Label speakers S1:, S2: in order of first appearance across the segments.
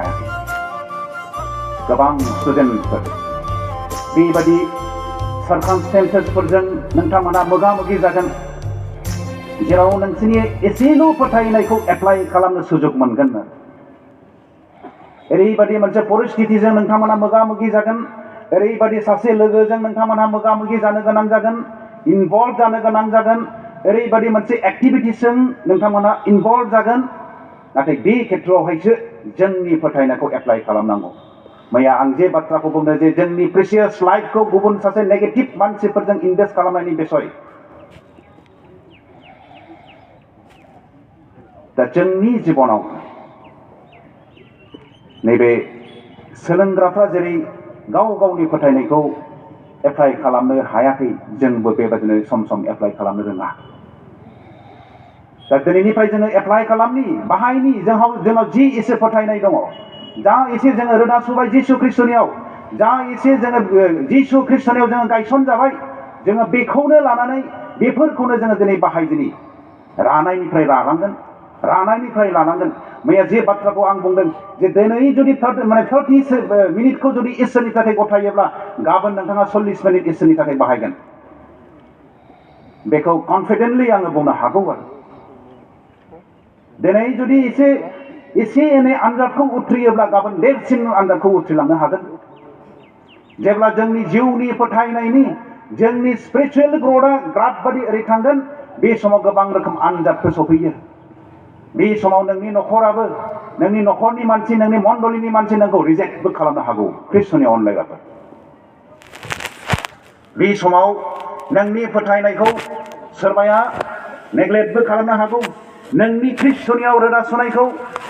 S1: हायाखै गोबां स्टुडेन्टफोर बेबादि सार्कामस्टेन्सेसफोरजों नोंथांमोना मोगा मोगि जागोन जेराव नोंसोरनि एसेल' फोथायनायखौ एप्लाइ खालामनो सुजुग मोनगोन ओरैबादि मोनसे परिस्थितिजों नोंथांमोना मोगा मोगि जागोन ओरैबादि सासे लोगोजों नोंथांमोना मोगा मोगि जानो गोनां जागोन इनभल्भ जानो गोनां जागोन ओरैबादि मोनसे एक्टिभिटिसजों नोंथांमोना इनभल्भ जागोन नाथाय बे खेत्रआवहायसो जोंनि फोथायनायखौ एप्लाइ खालामनांगौ मैया आं जे बाथ्राखौ बुंदों जे जोंनि प्रेसियास लाइफखौ गुबुन सासे नेगेटिभ मानसिफोरजों इनभेस्ट खालामनायनि बिसय दा जोंनि जिबनाव नैबे सोलोंग्राफ्रा जेरै गाव गावनि फोथायनायखौ एप्लाइ खालामनो हायाखै जोंबो बेबादिनो सम सम एप्लाइ खालामनो रोङा दा दिनैनिफ्राय जोङो एप्लाइ खालामनि बाहायनि जोंनाव जि एसे फोथायनाय दङ जा एसे जोङो रोदा सुबाय जिसु ख्रिस्टनियाव जा एसे जोङो जिसु ख्रिस्टनियाव जोङो गायसन जाबाय जोङो बेखौनो लानानै बेफोरखौनो जोङो दिनै बाहायदिनि रानायनिफ्राय लानांगोन मैया जे बाथ्राखौ आं बुंदों जे दिनै जुदि 30 मिनिटखौ जुदि इसोरनि थाखाय गथायोब्ला गाबोन नोंथाङा 40 मिनिट इसोरनि थाखाय बाहायगोन बेखौ कनफिडेन्टलि आङो बुंनो हागौ आरो दिनै जुदि एसे एनै आनजादखौ उथ्रियोब्ला गाबोन देरसिन आनजादखौ उथ्रिलांनो हागोन जेब्ला जोंनि जिउनि फोथायनायनि जोंनि स्पिरिचुवेल ग्राफ बादि ओरै थांगोन बे समाव गोबां रोखोम आनजादफोर सफैयो बे समाव नोंनि न'खराबो नोंनि न'खरनि मानसि नोंनि मण्डलिनि मानसि नोंखौ रिजेक्टबो खालामनो हागौ ख्रिस्टनि अनलायग्राफोर बे समाव नोंनि फोथायनायखौ सोरबाया नेग्लेक्टबो खालामनो हागौ नोंनि ख्रिस्टनियाव रोदा सुनायखौ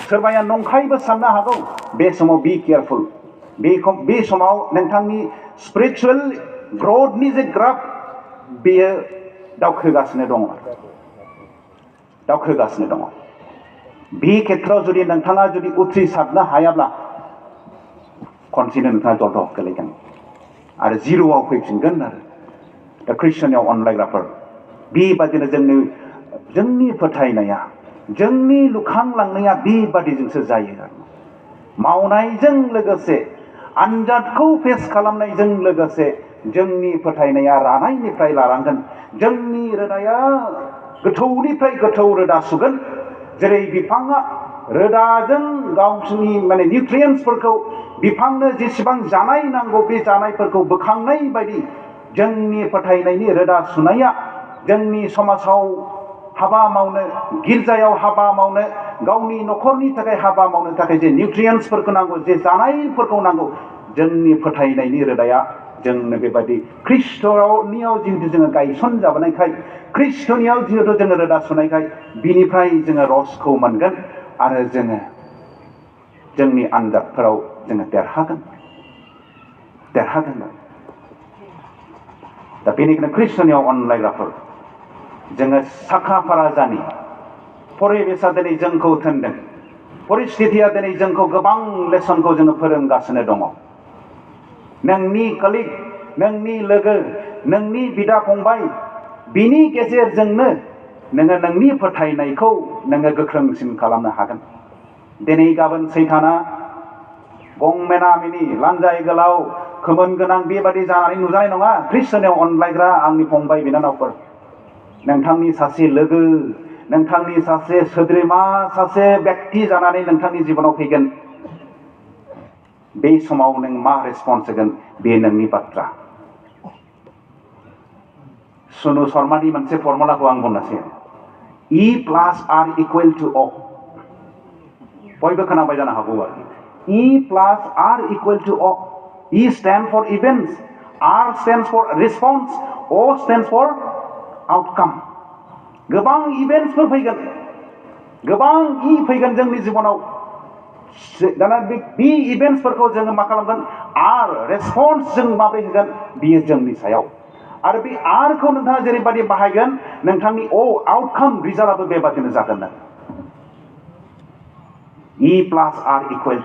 S1: सोरबाया नंखायबो साननो हागौ बे समाव बी केयारफुल बे समाव नोंथांनि स्पिरिचुवेल ग्रथनि जे ग्राफ बेयो दावखोगासिनो दङ बे खेत्रआव जुदि नोंथाङा जुदि उथ्रिसारनो हायाब्ला खनसेनो नोंथाङा दलदल गोलैगोन आरो जिर'आव फैफिनगोन आरो दा ख्रिस्टनियाव अनलायग्राफोर बेबादिनो जोंनि फोथायनाया जोंनि लुखांलांनाया बेबादिजोंसो जायो आरो मावनायजों लोगोसे आनजादखौ फेस खालामनायजों लोगोसे जोंनि फोथायनाया रानायनिफ्राय लानांगोन जोंनि रोदाया गोथौनिफ्राय गोथौ रोदा सुगोन जेरै बिफाङा रोदाजों गावसोरनि निउट्रियेन्ट्सफोरखौ बिफांनो जेसेबां जानाय नांगौ बे जानायफोरखौ बोखांनाय बायदि जोंनि फोथायनायनि रोदा सुनाया जोंनि समाजाव हाबा मावनो गिर्जायाव हाबा मावनो गावनि न'खरनि थाखाय हाबा मावनो थाखाय जे निउट्रियेन्ट्सफोरखौ नांगौ जे जानायफोरखौ नांगौ जोंनि फोथायनायनि रोदाया जोंनो बेबायदि ख्रिस्टनियाव जिहेतु जोङो गायसन जाबोनायखाय ख्रिस्टनियाव जिहेतु जोङो रोदा सुनायखाय बिनिफ्राय जोङो रसखौ मोनगोन आरो जोङो जोंनि आनजादफोराव जोङो देरहागोन दा बेनिखायनो ख्रिस्टनियाव अनलायग्राफोर जोङो साखा फारा जानि परिबेसा दिनै जोंखौ थोनदों परिस्थितिया दिनै जोंखौ गोबां लेसनखौ जोङो फोरोंगासिनो दङ नोंनि कलिग नोंनि लोगो नोंनि बिदा फंबाय बिनि गेजेरजोंनो नोङो नोंनि फोथायनायखौ नोङो गोख्रोंसिन खालामनो हागोन दिनै गाबोन सैताना गंमेना मिनि लान्जाय गोलाव खोमोन गोनां बेबादि जानानै नुजानाय नङा ख्रिस्टनियाव अनलायग्रा आंनि फंबाय बिनानावफोर नोंथांनि सासे लोगो नोंथांनि सासे सोद्रोमा सासे व्यक्ति जानानै नोंथांनि जिबनाव फैगोन बे समाव नों मा रेसपन्स होगोन बे नोंनि बाथ्रा सुनु शर्मानि मोनसे फर्मुलाखौ आं बुंनोसै E plus R equal to O बयबो खोनाबाय जानो हागौ आरो E plus R equal to O E stands for events R stands for response O stands for outcome गोबां इभेन्ट्सफोर फैगोन गोबां फैगोन जोंनि जिबनाव दाना बे इभेन्ट्सफोरखौ जोङो मा खालामगोन आर रेसपन्स जों माबोरै होगोन बियो जोंनि सायाव आरो बे आरखौ नोंथाङा जेरैबायदि बाहायगोन नोंथांनि आउटकाम रिजाल्टआबो बेबादिनो जागोन E plus R equal